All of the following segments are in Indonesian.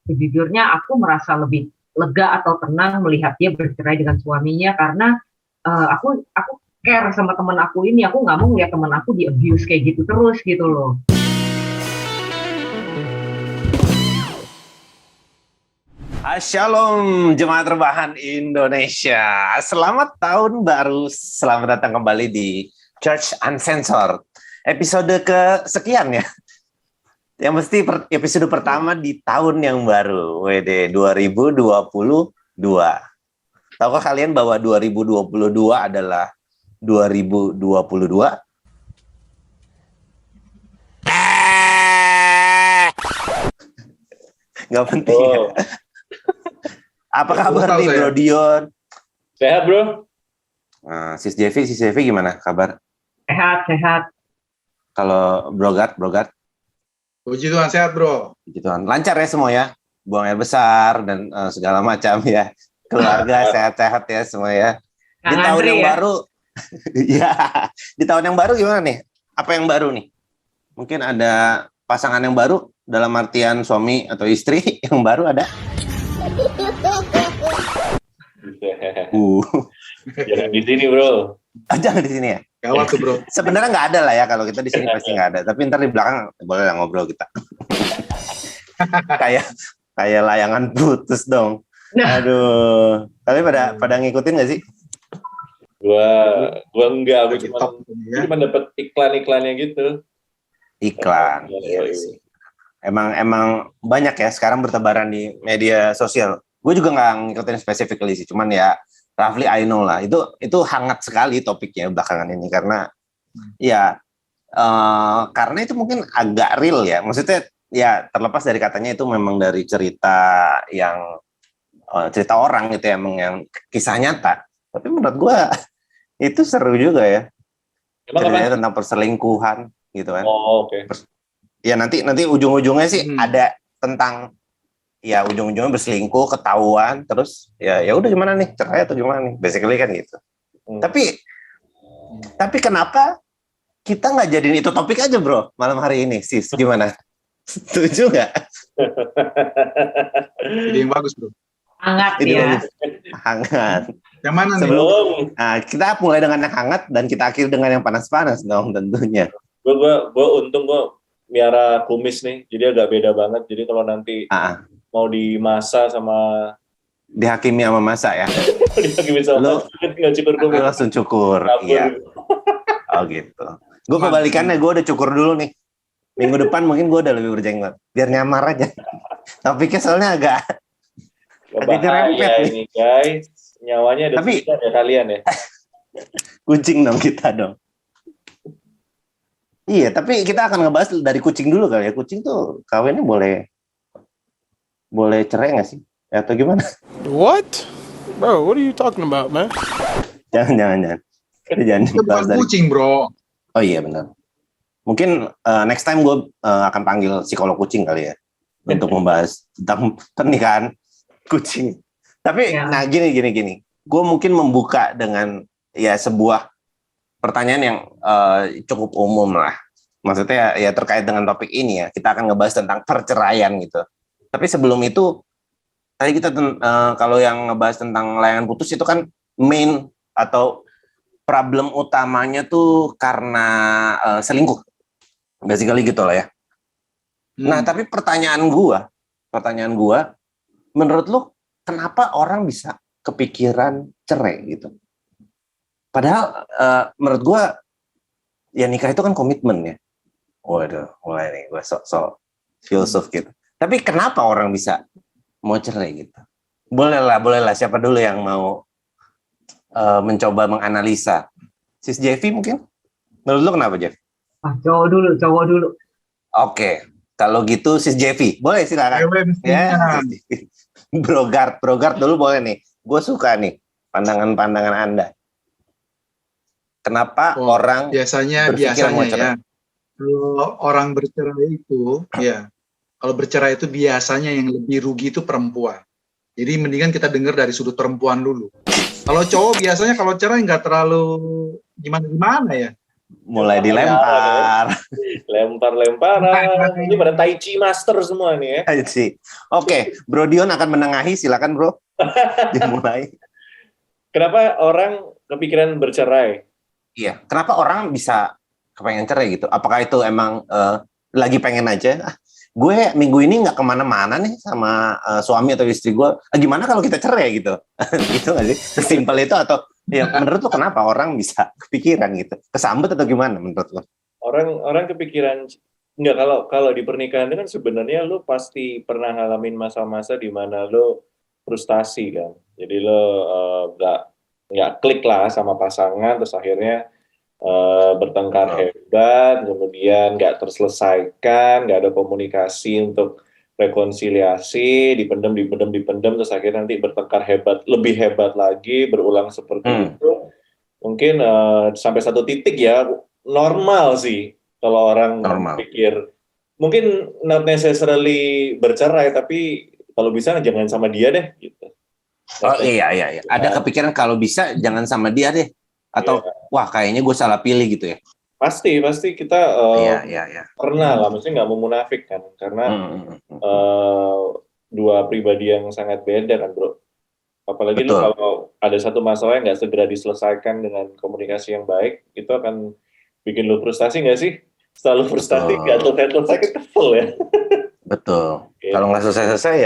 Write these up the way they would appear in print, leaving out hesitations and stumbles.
sejujurnya aku merasa lebih lega atau tenang melihat dia bercerai dengan suaminya karena aku care sama teman aku ini. Aku nggak mau lihat teman aku di abuse kayak gitu terus gitu loh. Shalom jemaat rebahan Indonesia. Selamat tahun baru. Selamat datang kembali di Church Uncensored. Episode kesekian ya. Yang mesti episode pertama di tahun yang baru. WD 2022. Tahukah kalian bahwa 2022 adalah 2022? Nggak penting ya. Apa kabar nih Bro Dion? Sehat bro. Nah, Sis Jevi gimana kabar? Sehat. Kalau Brogat? Puji Tuhan sehat bro. Puji Tuhan. Lancar ya semua ya? Buang air besar dan segala macam ya. Keluarga sehat-sehat ya semua ya. Di tahun yang baru, ya. Di tahun yang baru gimana nih? Apa yang baru nih? Mungkin ada pasangan yang baru dalam artian suami atau istri yang baru ada? Jangan di sini bro. Jangan di sini ya. Gawat tuh bro. Sebenarnya nggak ada lah ya, kalau kita di sini pasti nggak ada. Tapi ntar di belakang boleh lah ngobrol kita. kayak layangan putus dong. Aduh. Kalian pada ngikutin nggak sih? Gua enggak. Gua cuma dapat iklan-iklannya gitu. Iklan. Iya sih. Emang banyak ya sekarang bertebaran di media sosial. Gue juga nggak ngikutin specifically sih, cuman ya roughly I know lah. Itu hangat sekali topiknya belakangan ini karena karena itu mungkin agak real ya. Maksudnya ya terlepas dari katanya itu memang dari cerita orang gitu ya, emang yang kisah nyata. Tapi menurut gue itu seru juga ya. Ceritanya tentang perselingkuhan gitu kan. Oh, oke. Ya nanti ujung-ujungnya sih ada tentang ya ujung-ujungnya berselingkuh, ketahuan, terus ya udah gimana nih, cerai atau gimana nih, basically kan gitu. Tapi kenapa kita nggak jadiin itu topik aja bro malam hari ini, Sis? Gimana? Setuju nggak? Ide yang bagus bro. Hangat Ide ya. bagus. Hangat. Yang mana nih? Nah, kita mulai dengan yang hangat dan kita akhiri dengan yang panas-panas dong tentunya. Gue untung gue miara kumis nih, jadi agak beda banget. Jadi kalau nanti mau dimasak sama dihakimi sama masa ya. dihakimi sama tinggal cukur kumis. Langsung cukur. Iya. Oh gitu. Gue kebalikannya, gue udah cukur dulu nih. Minggu depan mungkin gue udah lebih berjenggot. Biar nyamar aja. Topiknya soalnya agak nyerempet ini guys. Nyawanya ada susah ya kalian ya. Kucing dong kita dong. Iya, tapi kita akan ngebahas dari kucing dulu kali ya. Kucing tuh kawinnya boleh cerai nggak sih? Atau gimana? What? Bro, what are you talking about, man? Jangan. Jangan Itu bukan kucing, bro. Oh iya, benar. Mungkin next time gue akan panggil psikolog kucing kali ya. Untuk membahas tentang pernikahan kucing. Tapi, nah gini. Gue mungkin membuka dengan ya sebuah pertanyaan yang cukup umum lah. Maksudnya ya terkait dengan topik ini ya. Kita akan ngebahas tentang perceraian gitu. Tapi sebelum itu, tadi kita kalau yang ngebahas tentang layangan putus itu kan main atau problem utamanya tuh karena selingkuh. Basically gitu lah ya. Nah, tapi pertanyaan gua, menurut lu kenapa orang bisa kepikiran cerai gitu? Padahal menurut gue ya nikah itu kan komitmen ya. Waduh, mulai nih gue sok filsuf gitu. Tapi kenapa orang bisa mau cerai gitu? Boleh lah. Siapa dulu yang mau mencoba menganalisa? Sis Jevi mungkin? Menurut lu kenapa Jev? Cowok dulu. Oke, kalau gitu Sis Jevi, boleh silakan. Ya, Brogard dulu boleh nih. Gue suka nih pandangan-pandangan Anda. Kenapa orang biasanya ya, kalau orang bercerai itu kalau bercerai itu biasanya yang lebih rugi itu perempuan. Jadi mendingan kita dengar dari sudut perempuan dulu. Kalau cowok biasanya kalau cerai nggak terlalu gimana ya. Mulai dilempar. Lempar-lemparan. Ini pada Tai Chi master semua nih ya. Tai Chi. Oke, Bro Dion akan menengahi, silakan Bro. Dimulai. Kenapa orang kepikiran bercerai? Iya, kenapa orang bisa kepengen cerai gitu? Apakah itu emang lagi pengen aja? Gue minggu ini nggak kemana-mana nih sama suami atau istri gue. Gimana kalau kita cerai gitu? Gitu nggak sih? Sesimpel itu atau ya menurut lo kenapa orang bisa kepikiran gitu? Kesambet atau gimana menurut lo? Orang kepikiran nggak, kalau di pernikahan itu kan sebenarnya lo pasti pernah ngalamin masa-masa di mana lo frustasi kan. Jadi lo nggak klik lah sama pasangan, terus akhirnya bertengkar hebat, kemudian nggak terselesaikan, nggak ada komunikasi untuk rekonsiliasi, dipendam, terus akhirnya nanti bertengkar hebat, lebih hebat lagi, berulang seperti itu. Mungkin sampai satu titik ya, normal sih kalau orang pikir. Mungkin not necessarily bercerai, tapi kalau bisa jangan sama dia deh. Gitu. Oh iya. Ada kepikiran kalau bisa jangan sama dia deh. Atau wah kayaknya gue salah pilih gitu ya. Pasti kita pernah lah, maksudnya nggak mau munafik kan, karena dua pribadi yang sangat beda kan bro. Apalagi lu kalau ada satu masalah yang nggak segera diselesaikan dengan komunikasi yang baik, itu akan bikin lu frustasi nggak sih? Setelah lu frustasi, gatel sakit kepel ya. Betul. Kalau nggak selesai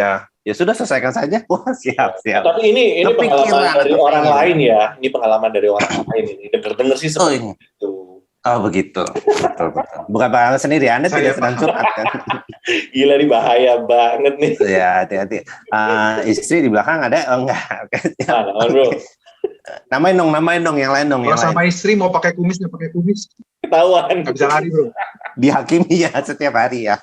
ya sudah selesaikan saja. Wah siap. Tapi ini pengalaman dari orang lain ya. Ini pengalaman dari orang lain ini. Dengar sih seperti itu. Oh begitu. Betul. Bukan pengalaman sendiri. Anda tidak sedang curhat kan? Gila nih bahaya banget nih. Ya hati-hati. Istri di belakang ada? Oh enggak. Bro. Namain dong yang lain dong. Kalau sama istri mau pakai kumis nggak pakai kumis? Ketahuan. Nggak bisa lari bro. Dihakimi ya setiap hari ya.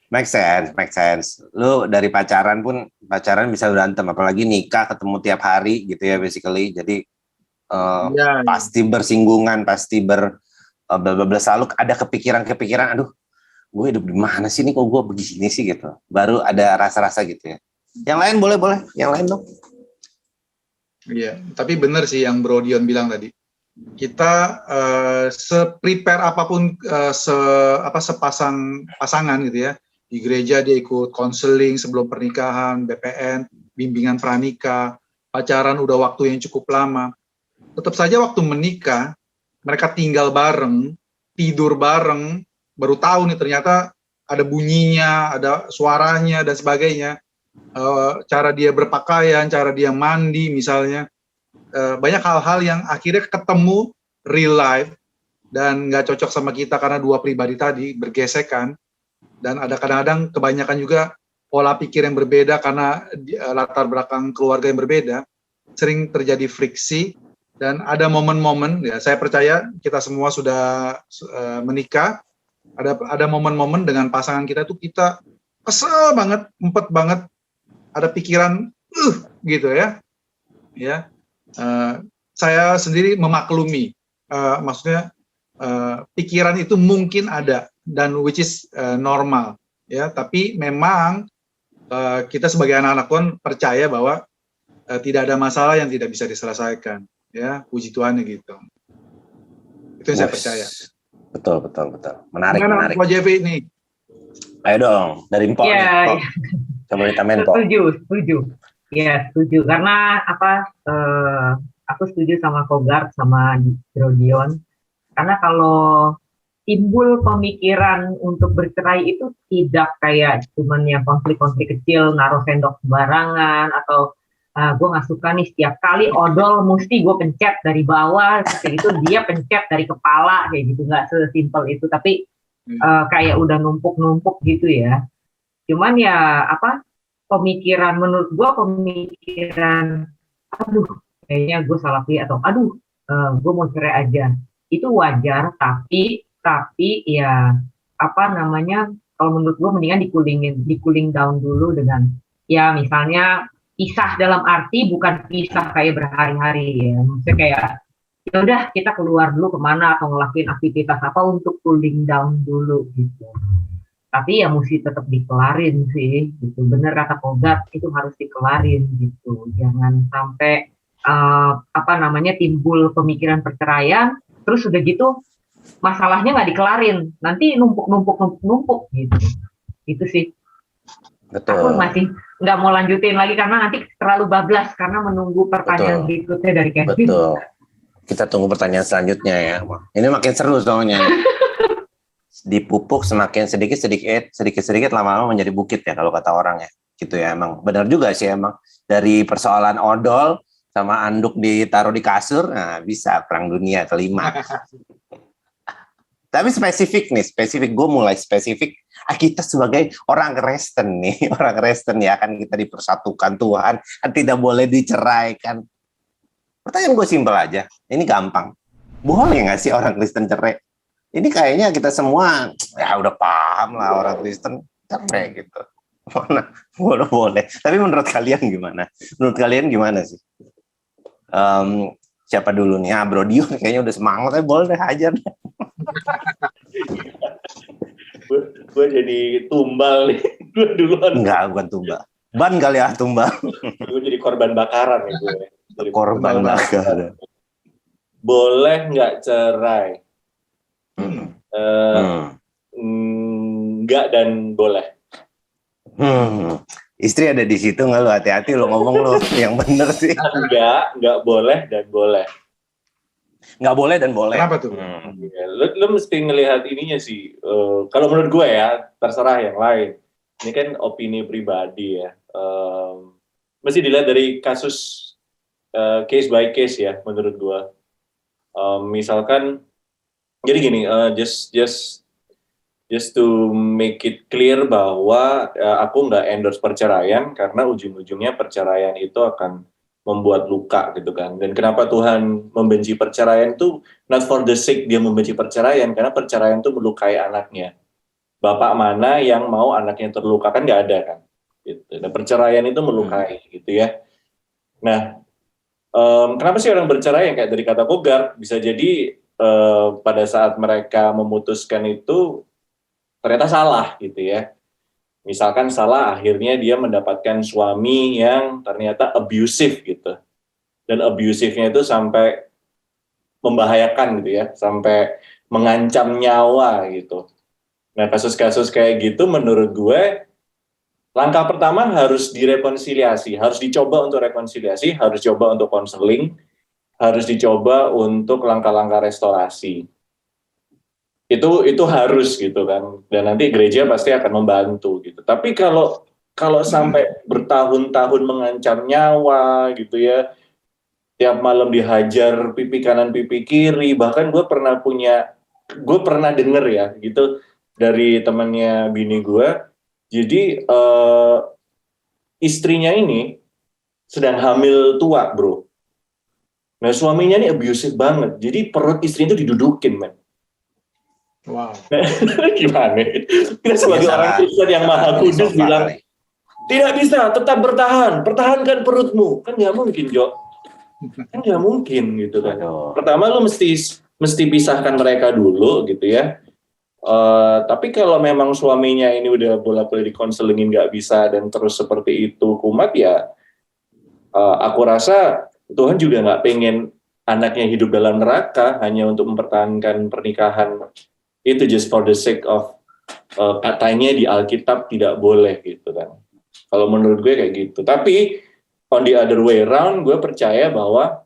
Make sense. Lu dari pacaran bisa berantem, apalagi nikah ketemu tiap hari gitu ya basically. Jadi pasti bersinggungan, pasti selalu ada kepikiran. Aduh, gue hidup di mana sih nih kok gue begini sih gitu. Baru ada rasa-rasa gitu ya. Yang lain boleh, yang lain dong. Iya, tapi benar sih yang Bro Dion bilang tadi. Kita se-prepare apapun sepasang pasangan gitu ya. Di gereja dia ikut konseling sebelum pernikahan, BPN, bimbingan pranikah, pacaran udah waktu yang cukup lama. Tetap saja waktu menikah, mereka tinggal bareng, tidur bareng, baru tahu nih ternyata ada bunyinya, ada suaranya, dan sebagainya. Cara dia berpakaian, cara dia mandi misalnya. Banyak hal-hal yang akhirnya ketemu real life, dan nggak cocok sama kita karena dua pribadi tadi bergesekan. Dan ada kadang-kadang kebanyakan juga pola pikir yang berbeda karena latar belakang keluarga yang berbeda, sering terjadi friksi. Dan ada momen-momen, ya saya percaya kita semua sudah menikah, ada momen-momen dengan pasangan kita tuh kita kesel banget, empet banget, ada pikiran gitu ya. Saya sendiri memaklumi, maksudnya pikiran itu mungkin ada dan which is normal ya, tapi memang kita sebagai anak-anak Tuhan percaya bahwa tidak ada masalah yang tidak bisa diselesaikan ya, puji Tuhan gitu. Itu yang saya percaya. Betul. Menarik. Pak Jevi ini. Ayo dong dari Mpok. Ya. Coba ditambahin Mpok. Setuju. Ya, setuju. Karena aku setuju sama Kogart sama Bro Dion. Karena kalau timbul pemikiran untuk bercerai itu tidak kayak cuman yang konflik-konflik kecil, naruh sendok sembarangan, atau gue nggak suka nih setiap kali odol mesti gue pencet dari bawah, kayak gitu dia pencet dari kepala, kayak gitu. Nggak sesimpel itu, tapi kayak udah numpuk-numpuk gitu ya. Cuman ya pemikiran, menurut gue pemikiran aduh kayaknya gue salah pilih, atau aduh gue mau cerai aja, itu wajar, tapi ya kalau menurut gue mendingan di cooling down dulu dengan ya misalnya pisah dalam arti bukan pisah kayak berhari-hari ya, maksudnya kayak ya udah kita keluar dulu kemana atau ngelakuin aktivitas apa untuk cooling down dulu gitu. Tapi ya mesti tetap dikelarin sih gitu. Bener kata Kogart, itu harus dikelarin gitu. Jangan sampai timbul pemikiran perceraian terus udah gitu masalahnya nggak dikelarin, nanti numpuk gitu. Itu sih. Betul. Aku masih nggak mau lanjutin lagi karena nanti terlalu bablas karena menunggu pertanyaan berikutnya dari Kevin. Betul. Kita tunggu pertanyaan selanjutnya ya. Ini makin seru soalnya. Dipupuk semakin sedikit lama-lama menjadi bukit ya kalau kata orang ya. Gitu ya, emang benar juga sih emang. Dari persoalan odol sama anduk ditaruh di kasur, nah bisa perang dunia kelima. Tapi spesifik, gue mulai spesifik. Kita sebagai orang Kristen nih, orang Kristen ya kan kita dipersatukan Tuhan, kan tidak boleh diceraikan. Pertanyaan gue simpel aja, ini gampang. Boleh nggak sih orang Kristen cerai? Ini kayaknya kita semua ya udah paham lah orang Kristen cerai gitu. Mana boleh. Tapi menurut kalian gimana? Menurut kalian gimana sih? Siapa dulu nih? Bro Dio kayaknya udah semangat, tapi boleh hajar. Gue jadi tumbal nih. Gue duluan. Enggak, bukan tumbal. Ban kali ya tumbal. Gue jadi korban bakaran nih gue. Korban bakaran. Boleh nggak cerai? Enggak dan boleh. Istri ada di situ nggak lu? Hati-hati lo ngomong lo yang bener sih. Enggak boleh dan boleh. Nggak boleh dan boleh. Kenapa tuh? Lo mesti ngelihat ininya sih. Kalau menurut gue ya, terserah yang lain. Ini kan opini pribadi ya. Mesti dilihat dari kasus case by case ya, menurut gue. Misalkan, jadi gini, just to make it clear bahwa aku nggak endorse perceraian karena ujung-ujungnya perceraian itu akan membuat luka gitu kan. Dan kenapa Tuhan membenci perceraian itu not for the sake dia membenci perceraian, karena perceraian itu melukai anaknya. Bapak mana yang mau anaknya terluka, kan nggak ada kan. Gitu. Dan perceraian itu melukai gitu ya. Nah, kenapa sih orang bercerai yang kayak dari kata Kogar, bisa jadi pada saat mereka memutuskan itu ternyata salah gitu ya. Misalkan salah, akhirnya dia mendapatkan suami yang ternyata abusive gitu. Dan abusifnya itu sampai membahayakan gitu ya, sampai mengancam nyawa gitu. Nah, kasus-kasus kayak gitu menurut gue, langkah pertama harus direkonsiliasi, harus dicoba untuk rekonsiliasi, harus coba untuk konseling, harus dicoba untuk langkah-langkah restorasi. Itu harus gitu kan, dan nanti gereja pasti akan membantu gitu. Tapi kalau sampai bertahun-tahun mengancam nyawa gitu ya, tiap malam dihajar pipi kanan pipi kiri, bahkan gue pernah denger ya gitu dari temannya bini gue. Jadi istrinya ini sedang hamil tua bro. Nah suaminya ini abusive banget, jadi perut istrinya itu didudukin men. Wow. Gimana? Kita sebagai orang Kristen yang maha kudus bilang, tidak bisa, tetap bertahan, pertahankan perutmu. Kan nggak mungkin, Jo. Kan nggak mungkin gitu kan. Pertama lu mesti pisahkan mereka dulu gitu ya. Tapi kalau memang suaminya ini udah bolak-balik dikonselingin nggak bisa dan terus seperti itu kumat ya, aku rasa Tuhan juga nggak pengen anaknya hidup dalam neraka hanya untuk mempertahankan pernikahan. Itu just for the sake of katanya di Alkitab tidak boleh gitu kan. Kalau menurut gue kayak gitu. Tapi on the other way around, gue percaya bahwa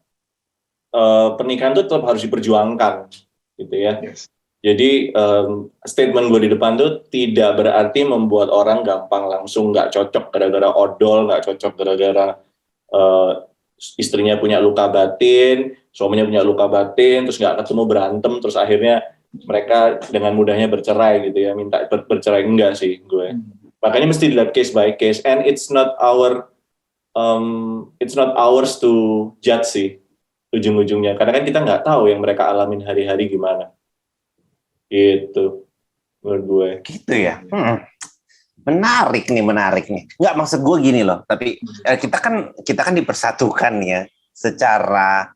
pernikahan itu tetap harus diperjuangkan gitu ya. Yes. Jadi statement gue di depan tuh tidak berarti membuat orang gampang langsung nggak cocok gara-gara odol, nggak cocok gara-gara istrinya punya luka batin, suaminya punya luka batin, terus nggak ketemu berantem, terus akhirnya mereka dengan mudahnya bercerai gitu ya, minta bercerai. Enggak sih gue. Makanya mesti dilihat case by case, and it's not ours to judge sih ujung-ujungnya. Karena kan kita nggak tahu yang mereka alamin hari-hari gimana. Gitu menurut gue. Gitu ya. Menarik nih. Nggak, maksud gue gini loh. Tapi kita kan dipersatukan ya secara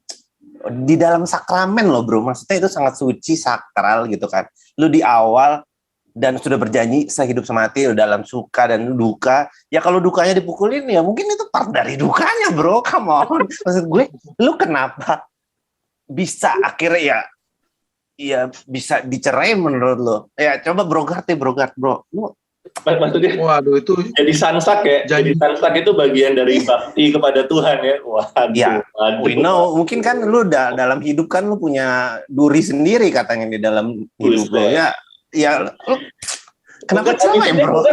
di dalam sakramen loh bro, maksudnya itu sangat suci, sakral gitu kan. Lu di awal dan sudah berjanji sehidup semati dalam suka dan duka. Ya kalau dukanya dipukulin ya mungkin itu part dari dukanya bro, come on. Maksud gue, lu kenapa bisa akhirnya ya ya bisa dicerai menurut lo? Ya coba Brogard bro. Lu Maksudnya, waduh itu jadi sansak ya. Jadi sansak itu bagian dari bakti kepada Tuhan ya. Waduh. ya, we know. Mungkin kan lu dalam hidup kan lu punya duri sendiri katanya di dalam hidup lo. Ya lu kenapa cerai bro?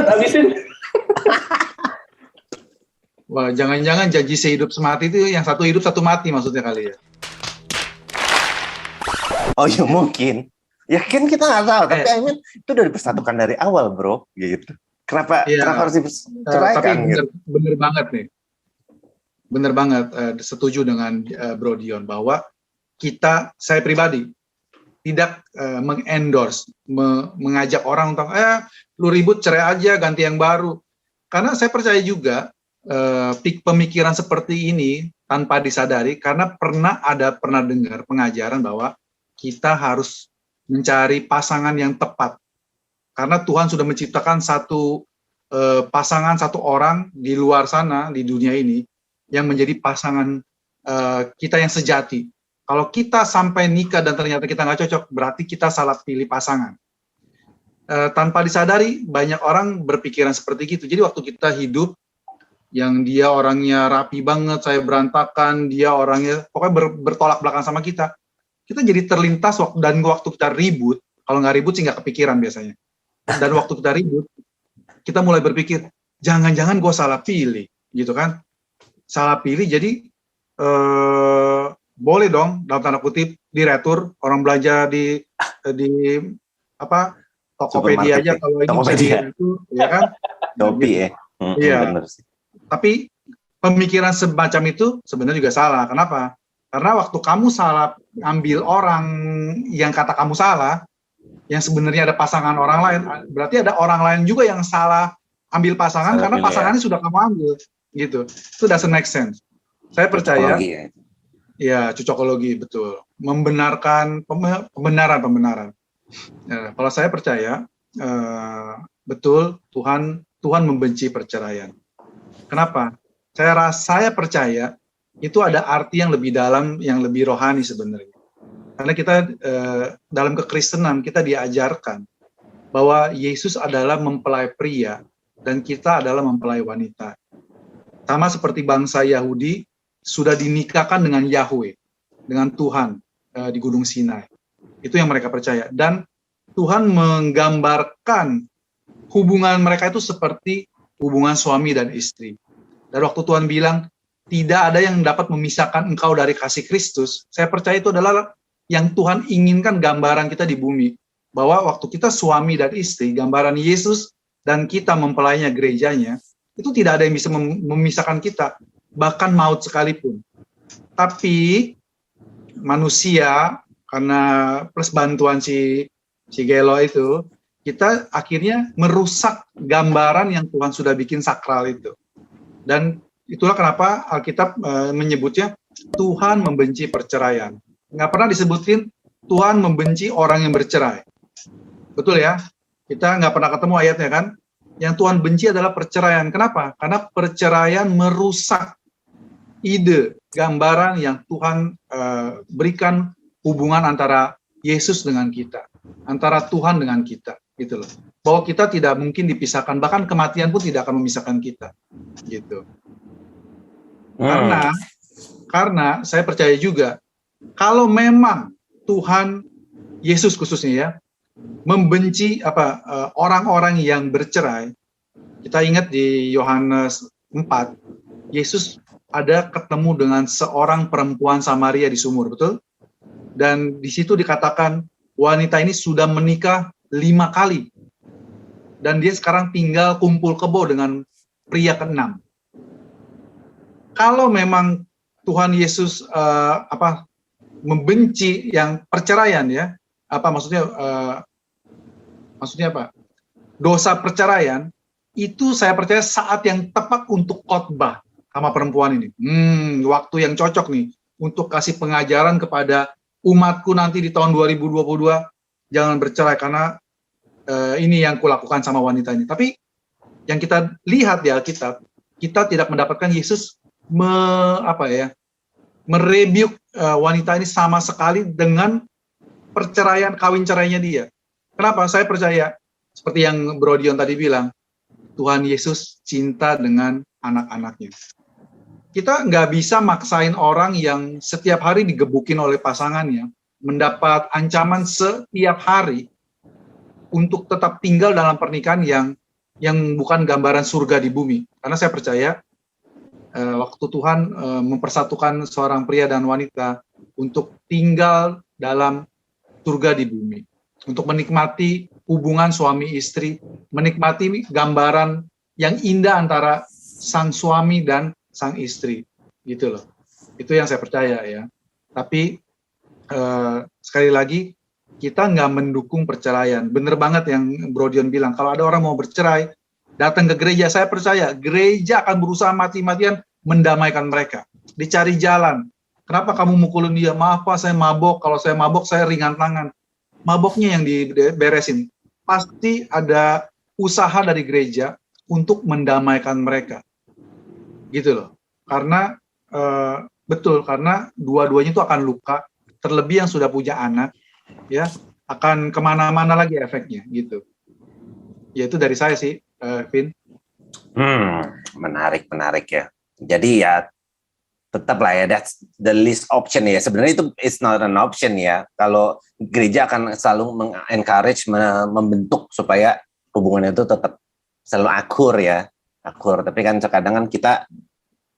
Wah, jangan-jangan janji sehidup semati itu yang satu hidup satu mati maksudnya kali ya. Oh ya mungkin. Ya kan kita nggak tahu, tapi I mean, itu udah dipersatukan dari awal bro, gitu. Kenapa harus diceraikan? Tapi gitu? bener banget nih, bener banget. Setuju dengan Bro Dion bahwa saya pribadi tidak mengendorse, mengajak orang untuk lu ribut cerai aja, ganti yang baru. Karena saya percaya juga pemikiran seperti ini tanpa disadari, karena pernah dengar pengajaran bahwa kita harus mencari pasangan yang tepat. Karena Tuhan sudah menciptakan satu pasangan, satu orang di luar sana, di dunia ini, yang menjadi pasangan kita yang sejati. Kalau kita sampai nikah dan ternyata kita nggak cocok, berarti kita salah pilih pasangan. Tanpa disadari, banyak orang berpikiran seperti itu. Jadi waktu kita hidup, yang dia orangnya rapi banget, saya berantakan, dia orangnya pokoknya bertolak belakang sama kita jadi terlintas dan waktu kita ribut, kalau nggak ribut sih nggak kepikiran biasanya. Dan waktu kita ribut, kita mulai berpikir, jangan-jangan gue salah pilih, gitu kan? Salah pilih, jadi boleh dong dalam tanda kutip diretur, orang belanja di Tokopedia aja kalau ini bisa itu, ya kan? Shopee ya. Iya. Tapi pemikiran semacam itu sebenarnya juga salah. Kenapa? Karena waktu kamu salah ambil orang yang kata kamu salah, yang sebenarnya ada pasangan orang lain, berarti ada orang lain juga yang salah ambil pasangan karena pasangannya sudah kamu ambil, gitu. Itu doesn't make sense. Saya percaya, ya cocokologi betul, membenarkan pembenaran. Ya, kalau saya percaya betul Tuhan membenci perceraian. Kenapa? Saya percaya itu ada arti yang lebih dalam, yang lebih rohani sebenarnya. Karena kita dalam kekristenan kita diajarkan bahwa Yesus adalah mempelai pria dan kita adalah mempelai wanita. Sama seperti bangsa Yahudi sudah dinikahkan dengan Yahweh, dengan Tuhan di Gunung Sinai. Itu yang mereka percaya. Dan Tuhan menggambarkan hubungan mereka itu seperti hubungan suami dan istri. Dan waktu Tuhan bilang, tidak ada yang dapat memisahkan engkau dari kasih Kristus, saya percaya itu adalah yang Tuhan inginkan gambaran kita di bumi. Bahwa waktu kita suami dan istri, gambaran Yesus dan kita mempelainya, gerejanya, itu tidak ada yang bisa memisahkan kita, bahkan maut sekalipun. Tapi manusia, karena plus bantuan si Gelo itu, kita akhirnya merusak gambaran yang Tuhan sudah bikin sakral itu. Dan itulah kenapa Alkitab menyebutnya Tuhan membenci perceraian. Nggak pernah disebutin Tuhan membenci orang yang bercerai. Betul ya? Kita nggak pernah ketemu ayatnya kan? Yang Tuhan benci adalah perceraian. Kenapa? Karena perceraian merusak ide, gambaran yang Tuhan berikan hubungan antara Yesus dengan kita, antara Tuhan dengan kita, gitu loh. Bahwa kita tidak mungkin dipisahkan, bahkan kematian pun tidak akan memisahkan kita, gitu. Karena saya percaya juga kalau memang Tuhan Yesus khususnya ya membenci orang-orang yang bercerai. Kita ingat di Yohanes 4, Yesus ada ketemu dengan seorang perempuan Samaria di sumur, betul? Dan di situ dikatakan wanita ini sudah menikah 5 kali. Dan dia sekarang tinggal kumpul kebo dengan pria ke-6. Kalau memang Tuhan Yesus membenci yang perceraian ya, maksudnya apa? Dosa perceraian itu saya percaya saat yang tepat untuk khotbah sama perempuan ini. Waktu yang cocok nih untuk kasih pengajaran kepada umatku nanti di tahun 2022, jangan bercerai karena ini yang kulakukan sama wanita ini. Tapi yang kita lihat di Alkitab, kita tidak mendapatkan Yesus merebuke wanita ini sama sekali dengan perceraian, kawin cerainya dia. Kenapa? Saya percaya, seperti yang Bro Dion tadi bilang, Tuhan Yesus cinta dengan anak-anaknya. Kita nggak bisa maksain orang yang setiap hari digebukin oleh pasangannya, mendapat ancaman setiap hari untuk tetap tinggal dalam pernikahan yang bukan gambaran surga di bumi. Karena saya percaya waktu Tuhan mempersatukan seorang pria dan wanita untuk tinggal dalam surga di bumi, untuk menikmati hubungan suami istri, menikmati gambaran yang indah antara sang suami dan sang istri, gitu loh. Itu yang saya percaya ya. Tapi sekali lagi, kita nggak mendukung perceraian. Bener banget yang Bro Dion bilang, kalau ada orang mau bercerai, datang ke gereja, saya percaya gereja akan berusaha mati-matian mendamaikan mereka. Dicari jalan. Kenapa kamu mukulin dia? Maaf Pak, saya mabok. Kalau saya mabok, saya ringan tangan. Maboknya yang diberesin. Pasti ada usaha dari gereja untuk mendamaikan mereka. Gitu loh. Karena betul, karena dua-duanya itu akan luka. Terlebih yang sudah punya anak, ya akan kemana-mana lagi efeknya gitu. Ya itu dari saya sih, Vin. Menarik ya. Jadi ya tetap lah ya, that's the least option ya. Sebenarnya itu it's not an option ya. Kalau gereja akan selalu mengencourage, membentuk supaya hubungan itu tetap selalu akur ya. Akur. Tapi kan kadang kan kita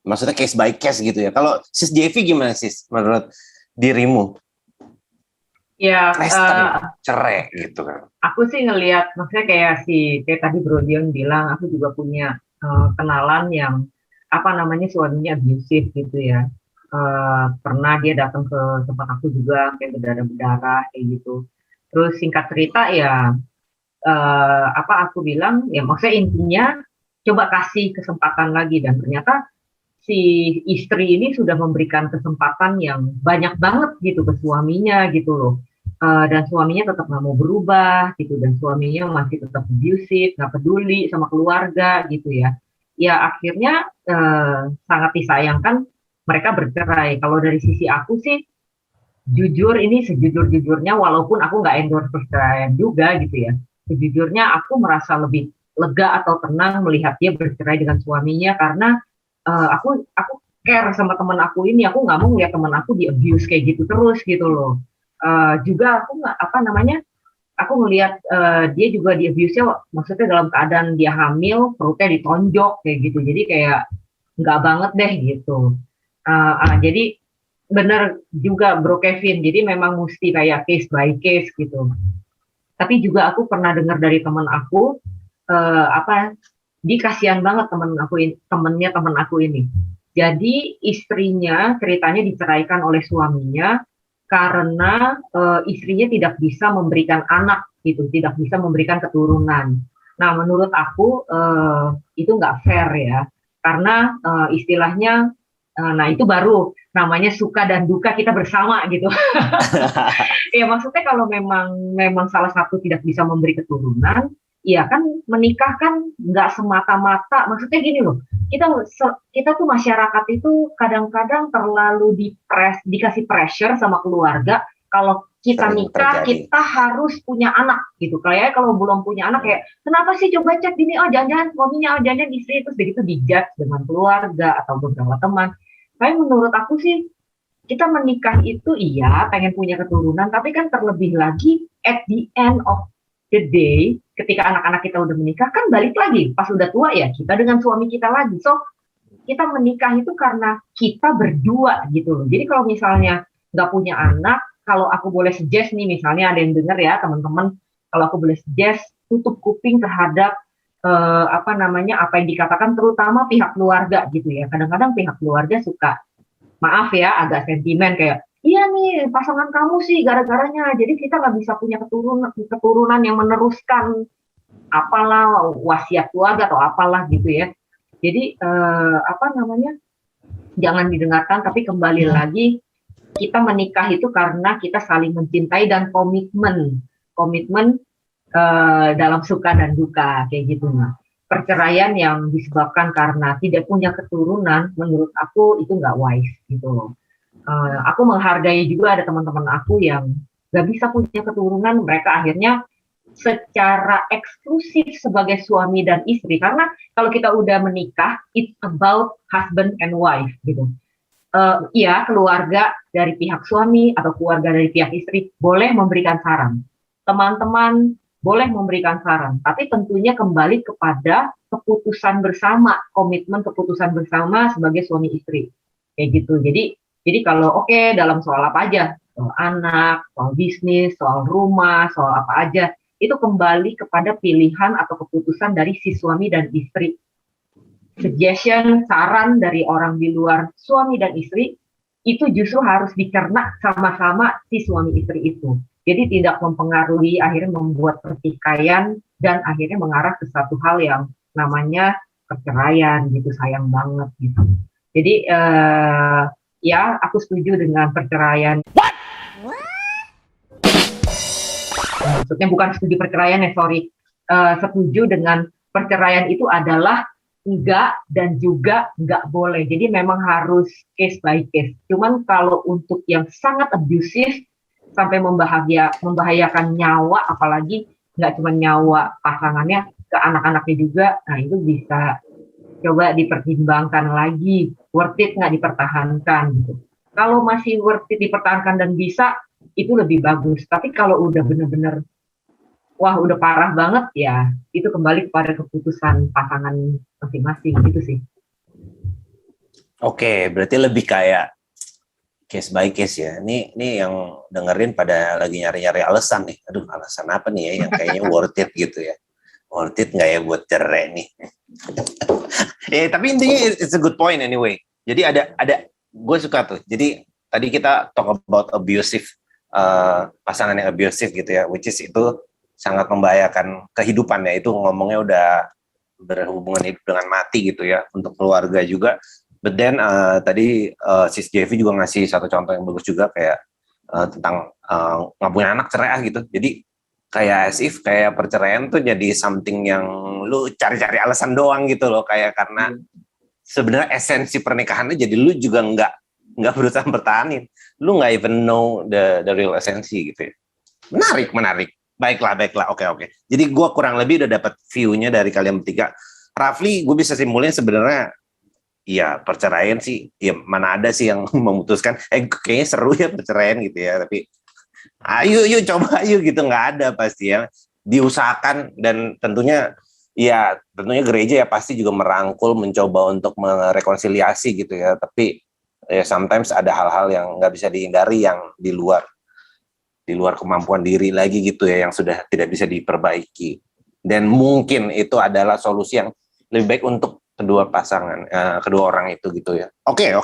maksudnya case by case gitu ya. Kalau Sis Devi gimana Sis menurut dirimu? Ya, cerai gitu kan. Aku sih ngelihat, maksudnya kayak tadi Bro Dion bilang, aku juga punya kenalan yang suaminya abusive gitu ya. Pernah dia datang ke tempat aku juga kayak berdarah-berdarah kayak gitu. Terus singkat cerita ya, aku bilang ya, maksudnya intinya coba kasih kesempatan lagi, dan ternyata si istri ini sudah memberikan kesempatan yang banyak banget gitu ke suaminya gitu loh. Dan suaminya tetap nggak mau berubah gitu, dan suaminya masih tetap abusive, nggak peduli sama keluarga gitu ya. Ya akhirnya sangat disayangkan mereka bercerai. Kalau dari sisi aku sih, jujur ini sejujur-jujurnya, walaupun aku nggak endorse perceraian juga gitu ya. Sejujurnya aku merasa lebih lega atau tenang melihat dia bercerai dengan suaminya, karena aku care sama teman aku ini. Aku nggak mau ngeliat teman aku di abuse kayak gitu terus gitu loh. Juga aku nggak aku ngelihat dia juga di abuse-nya, maksudnya dalam keadaan dia hamil, perutnya ditonjok kayak gitu. Jadi kayak nggak banget deh gitu. Jadi benar juga Bro Kevin. Jadi memang mesti kayak case by case gitu. Tapi juga aku pernah dengar dari teman aku, dia kasihan banget temennya teman aku ini. Jadi istrinya ceritanya diceraikan oleh suaminya karena istrinya tidak bisa memberikan anak gitu, tidak bisa memberikan keturunan. Nah, menurut aku itu nggak fair ya, karena istilahnya, nah itu baru namanya suka dan duka kita bersama gitu. Ya maksudnya kalau memang salah satu tidak bisa memberi keturunan, ya kan menikah kan nggak semata-mata, maksudnya gini loh, kita tuh masyarakat itu kadang-kadang terlalu dikasih pressure sama keluarga. Kalau kita nikah, kita harus punya anak gitu. Kayak kalau belum punya anak, kayak kenapa sih coba cek gini, jangan-jangan suaminya, jangan-jangan istri, terus begitu dijudge dengan keluarga atau beberapa teman. Tapi menurut aku sih, kita menikah itu iya pengen punya keturunan, tapi kan terlebih lagi at the end of the day, ketika anak-anak kita udah menikah, kan balik lagi pas udah tua ya kita dengan suami kita lagi. So kita menikah itu karena kita berdua gitu loh. Jadi kalau misalnya nggak punya anak, kalau aku boleh suggest nih, misalnya ada yang dengar ya teman-teman, kalau aku boleh suggest, tutup kuping terhadap apa yang dikatakan terutama pihak keluarga gitu ya. Kadang-kadang pihak keluarga suka, maaf ya, agak sentimen, kayak iya nih pasangan kamu sih gara-garanya, jadi kita nggak bisa punya keturunan yang meneruskan apalah wasiat keluarga atau apalah gitu ya. Jadi jangan didengarkan, tapi kembali lagi, kita menikah itu karena kita saling mencintai dan komitmen dalam suka dan duka kayak gitu. Nah, perceraian yang disebabkan karena tidak punya keturunan, menurut aku itu nggak wise gitu loh. Aku menghargai juga ada teman-teman aku yang nggak bisa punya keturunan, mereka akhirnya secara eksklusif sebagai suami dan istri. Karena kalau kita udah menikah, it's about husband and wife gitu. Iya, keluarga dari pihak suami atau keluarga dari pihak istri boleh memberikan saran. Teman-teman boleh memberikan saran, tapi tentunya kembali kepada keputusan bersama, komitmen keputusan bersama sebagai suami istri. Kayak gitu. Jadi kalau oke, dalam soal apa aja, soal anak, soal bisnis, soal rumah, soal apa aja, itu kembali kepada pilihan atau keputusan dari si suami dan istri. Suggestion, saran dari orang di luar suami dan istri itu justru harus dicerna sama-sama si suami istri itu. Jadi tidak mempengaruhi, akhirnya membuat pertikaian dan akhirnya mengarah ke satu hal yang namanya perceraian gitu, sayang banget gitu. Jadi ya aku setuju dengan perceraian. Maksudnya bukan setuju perceraian ya, sorry. Setuju dengan perceraian itu adalah enggak dan juga enggak boleh. Jadi memang harus case by case. Cuman kalau untuk yang sangat abusive sampai membahayakan nyawa, apalagi nggak cuma nyawa pasangannya, ke anak-anaknya juga, nah itu bisa coba dipertimbangkan lagi, worth it nggak dipertahankan gitu. Kalau masih worth it dipertahankan dan bisa, itu lebih bagus. Tapi kalau udah bener-bener wah udah parah banget ya, itu kembali kepada keputusan pasangan masing-masing gitu sih. Oke, berarti lebih kayak case by case ya. Ini yang dengerin pada lagi nyari-nyari alasan nih. Aduh, alasan apa nih ya yang kayaknya worth it gitu ya. Worth it nggak ya buat cerai nih? Tapi intinya it's a good point anyway. Jadi ada gue suka tuh. Jadi tadi kita talk about abusive, pasangan yang abusive gitu ya, which is itu sangat membahayakan kehidupan ya. Itu ngomongnya udah berhubungan hidup dengan mati gitu ya, untuk keluarga juga. But then tadi Sis Jevi juga ngasih satu contoh yang bagus juga kayak tentang nggak punya anak, cerai gitu. Jadi kayak as if kayak perceraian tuh jadi something yang lu cari-cari alasan doang gitu loh, kayak karena sebenarnya esensi pernikahannya jadi lu juga nggak berusaha bertahanin. Lu nggak even know the real esensi gitu ya. Menarik. Baiklah. Oke. Jadi gue kurang lebih udah dapat view-nya dari kalian bertiga. Rafli, gue bisa simpulin sebenarnya, ya perceraian sih, ya mana ada sih yang memutuskan, kayaknya seru ya perceraian gitu ya. Tapi, ayo coba gitu, nggak ada pasti ya. Diusahakan dan tentunya gereja ya pasti juga merangkul, mencoba untuk merekonsiliasi gitu ya. Tapi ya sometimes ada hal-hal yang nggak bisa dihindari yang di luar kemampuan diri lagi gitu ya, yang sudah tidak bisa diperbaiki. Dan mungkin itu adalah solusi yang lebih baik untuk kedua pasangan, kedua orang itu gitu ya. Oke.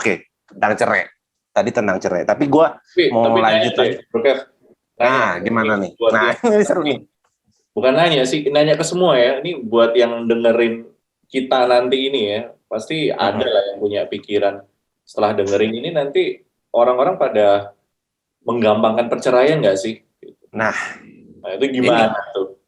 Tentang cerai. Tadi tentang cerai. Tapi gue mau lanjut lagi. Gimana nih? Ini seru nih. Bukan nanya sih, nanya ke semua ya. Ini buat yang dengerin kita nanti ini ya. Pasti ada lah yang punya pikiran. Setelah dengerin ini nanti orang-orang pada menggampangkan perceraian nggak sih? Nah, itu gimana tuh?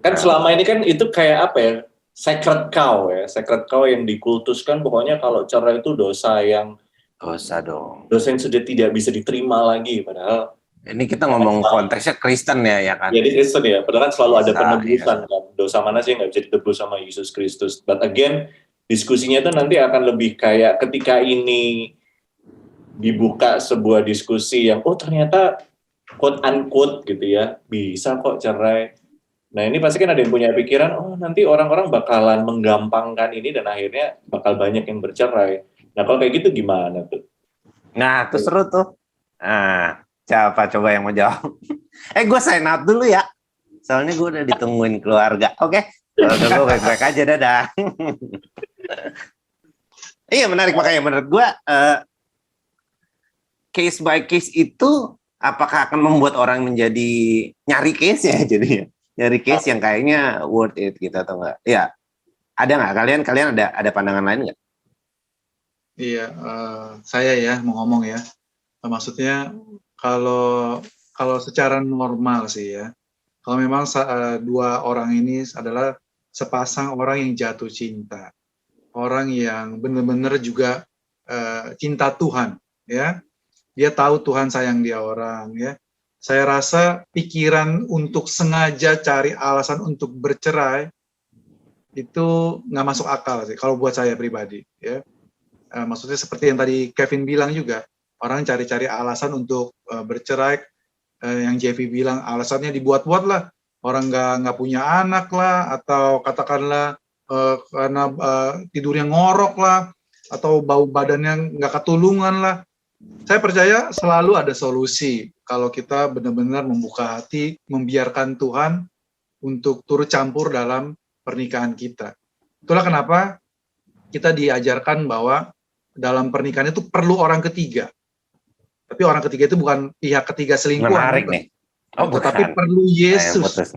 Kan selama ini kan itu kayak apa ya? Sacred cow ya, sacred cow yang dikultuskan. Pokoknya kalau cerai itu dosa yang sudah tidak bisa diterima lagi. Padahal ini kita ngomong konteksnya Kristen ya kan? Jadi Kristen ya. Padahal kan selalu ada penebusan kan. Dosa mana sih yang nggak bisa ditebus sama Yesus Kristus? But again, diskusinya itu nanti akan lebih kayak ketika ini dibuka sebuah diskusi yang ternyata quote unquote gitu ya, bisa kok cerai. Nah ini pasti kan ada yang punya pikiran, nanti orang-orang bakalan menggampangkan ini dan akhirnya bakal banyak yang bercerai. Nah kalau kayak gitu gimana tuh? Nah itu seru tuh. Siapa coba yang mau jawab? Gue sign out dulu ya. Soalnya gue udah ditungguin keluarga. Oke. Keluarga gue baik-baik aja, dadah. Iya menarik, makanya menurut gue case by case itu apakah akan membuat orang menjadi nyari case ya, jadi nyari case yang kayaknya worth it gitu atau enggak? Ya, ada nggak kalian ada pandangan lain nggak? Iya, saya ya mau ngomong ya. Maksudnya kalau secara normal sih ya, kalau memang dua orang ini adalah sepasang orang yang jatuh cinta, orang yang benar-benar juga cinta Tuhan, ya. Dia tahu Tuhan sayang dia orang, ya. saya rasa pikiran untuk sengaja cari alasan untuk bercerai itu nggak masuk akal sih kalau buat saya pribadi ya. Maksudnya seperti yang tadi Kevin bilang juga, orang cari-cari alasan untuk bercerai, yang Jeffy bilang alasannya dibuat-buat lah, orang nggak punya anak lah, atau katakanlah karena tidurnya ngorok lah, atau bau badannya nggak ketulungan lah. Saya percaya selalu ada solusi kalau kita benar-benar membuka hati, membiarkan Tuhan untuk turut campur dalam pernikahan kita. Itulah kenapa kita diajarkan bahwa dalam pernikahan itu perlu orang ketiga. Tapi orang ketiga itu bukan pihak ketiga selingkuhan. Menarik nih. Tetapi perlu Yesus.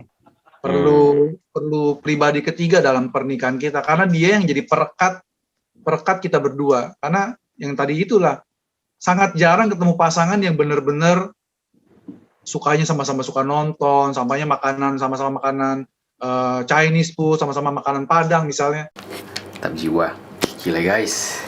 Perlu pribadi ketiga dalam pernikahan kita. Karena dia yang jadi perekat kita berdua. Karena yang tadi itulah, sangat jarang ketemu pasangan yang benar-benar sukanya sama-sama suka nonton, sama-sama makanan Chinese food, sama-sama makanan Padang misalnya. Tetap jiwa. Gila guys.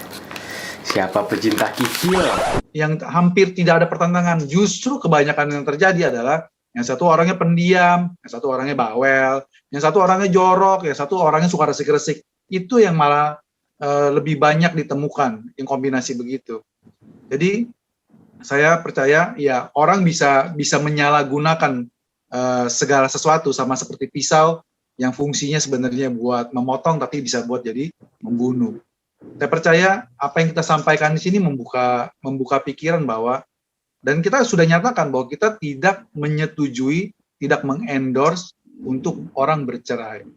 Siapa pecinta kikil? Yang hampir tidak ada pertentangan. Justru kebanyakan yang terjadi adalah yang satu orangnya pendiam, yang satu orangnya bawel, yang satu orangnya jorok, yang satu orangnya suka resik-resik. Itu yang malah lebih banyak ditemukan, yang kombinasi begitu. Jadi saya percaya ya orang bisa menyalahgunakan segala sesuatu, sama seperti pisau yang fungsinya sebenarnya buat memotong tapi bisa buat jadi membunuh. Saya percaya apa yang kita sampaikan di sini membuka pikiran bahwa, dan kita sudah nyatakan bahwa kita tidak menyetujui, tidak mengendorse untuk orang bercerai.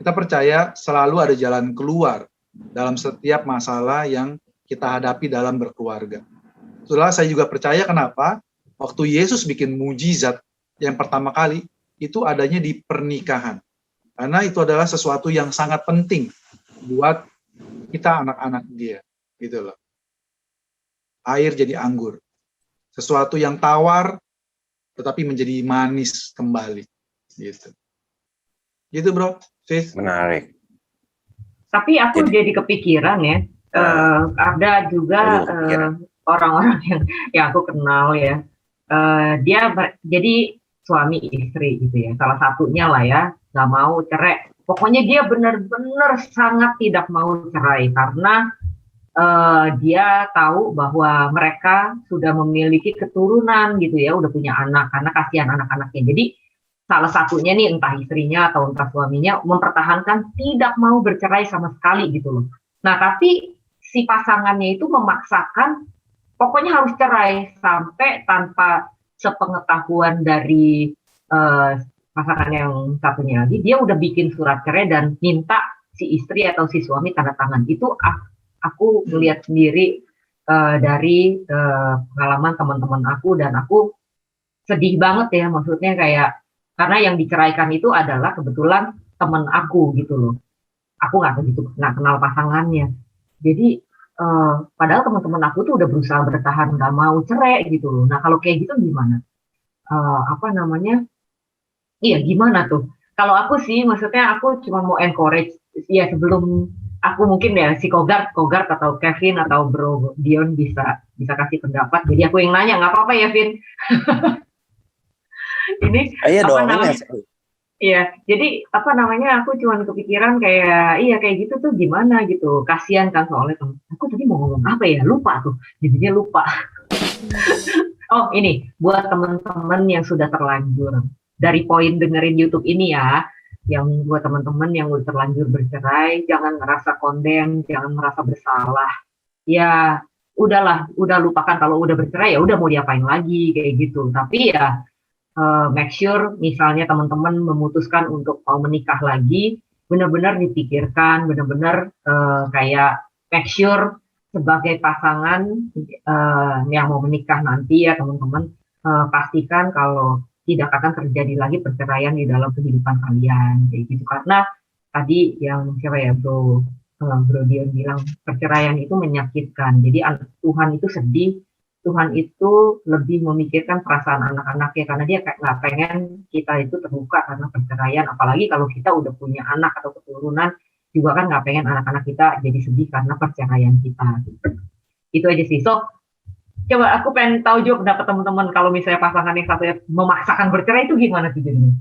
Kita percaya selalu ada jalan keluar dalam setiap masalah yang kita hadapi dalam berkeluarga. Itulah saya juga percaya kenapa waktu Yesus bikin mujizat yang pertama kali itu adanya di pernikahan. Karena itu adalah sesuatu yang sangat penting buat kita anak-anak dia, gitu loh. Air jadi anggur. Sesuatu yang tawar tetapi menjadi manis kembali, gitu. Gitu, Bro. Sis. Menarik. Tapi aku jadi kepikiran ya, ada juga orang-orang yang aku kenal ya, dia jadi suami istri gitu ya, salah satunya lah ya, nggak mau cerai. Pokoknya dia benar-benar sangat tidak mau cerai karena dia tahu bahwa mereka sudah memiliki keturunan gitu ya, udah punya anak, karena kasihan anak-anaknya. Jadi salah satunya nih, entah istrinya atau entah suaminya, mempertahankan tidak mau bercerai sama sekali gitu loh. Nah tapi si pasangannya itu memaksakan pokoknya harus cerai, sampai tanpa sepengetahuan dari pasangan yang satunya lagi, dia udah bikin surat cerai dan minta si istri atau si suami tanda tangan. Itu aku melihat sendiri dari pengalaman teman-teman aku, dan aku sedih banget ya, maksudnya kayak, karena yang diceraikan itu adalah kebetulan teman aku gitu loh. Aku nggak kenal pasangannya. Jadi padahal teman-teman aku tuh udah berusaha bertahan, nggak mau cerai gitu loh. Nah kalau kayak gitu gimana? Iya gimana tuh? Kalau aku sih, maksudnya aku cuma mau encourage ya, sebelum aku mungkin ya si Kogart atau Kevin atau Bro Dion bisa kasih pendapat. Jadi aku yang nanya, nggak apa-apa ya Vin? Ini iya, jadi aku cuma kepikiran kayak gitu tuh gimana gitu, kasihan kan soalnya temen. Aku tadi mau ngomong apa ya, lupa tuh, jadinya lupa. Oh ini buat teman-teman yang sudah terlanjur dari poin dengerin YouTube ini ya, yang buat teman-teman yang udah terlanjur bercerai, jangan ngerasa kondem, jangan merasa bersalah. Ya udahlah, udah lupakan, kalau udah bercerai ya udah mau diapain lagi kayak gitu. Tapi ya make sure misalnya teman-teman memutuskan untuk mau menikah lagi, benar-benar dipikirkan, benar-benar kayak make sure sebagai pasangan yang mau menikah nanti ya teman-teman, pastikan kalau tidak akan terjadi lagi perceraian di dalam kehidupan kalian kayak gitu. Karena tadi yang Bro Dion bilang, perceraian itu menyakitkan. Jadi Tuhan itu sedih, Tuhan itu lebih memikirkan perasaan anak-anaknya, karena dia nggak pengen kita itu terluka karena perceraian. Apalagi kalau kita udah punya anak atau keturunan, juga kan nggak pengen anak-anak kita jadi sedih karena perceraian kita. Gitu. Itu aja sih. So Coba aku pengen tahu juga pendapat teman-teman kalau misalnya pasangan yang satunya memaksakan bercerai itu gimana tuh jadinya?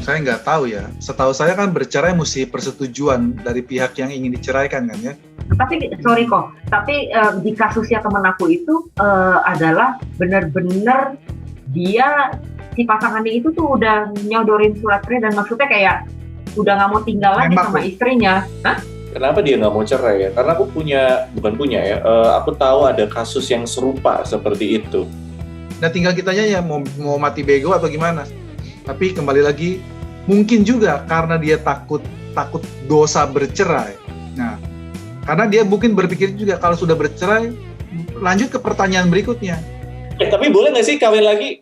Saya nggak tahu ya. Setahu saya kan bercerai mesti persetujuan dari pihak yang ingin diceraikan kan ya. Tapi sorry kok, tapi di kasusnya temen aku itu adalah benar-benar dia si pasangannya itu tuh udah nyodorin surat cerai dan maksudnya kayak udah nggak mau tinggal lagi sama istrinya. Hah? Kenapa dia nggak mau cerai ya? Karena aku aku tahu ada kasus yang serupa seperti itu. Nah tinggal kitanya ya mau mati bego atau gimana. Tapi kembali lagi, mungkin juga karena dia takut dosa bercerai. Nah, karena dia mungkin berpikir juga kalau sudah bercerai, lanjut ke pertanyaan berikutnya. Tapi boleh nggak sih kawin lagi?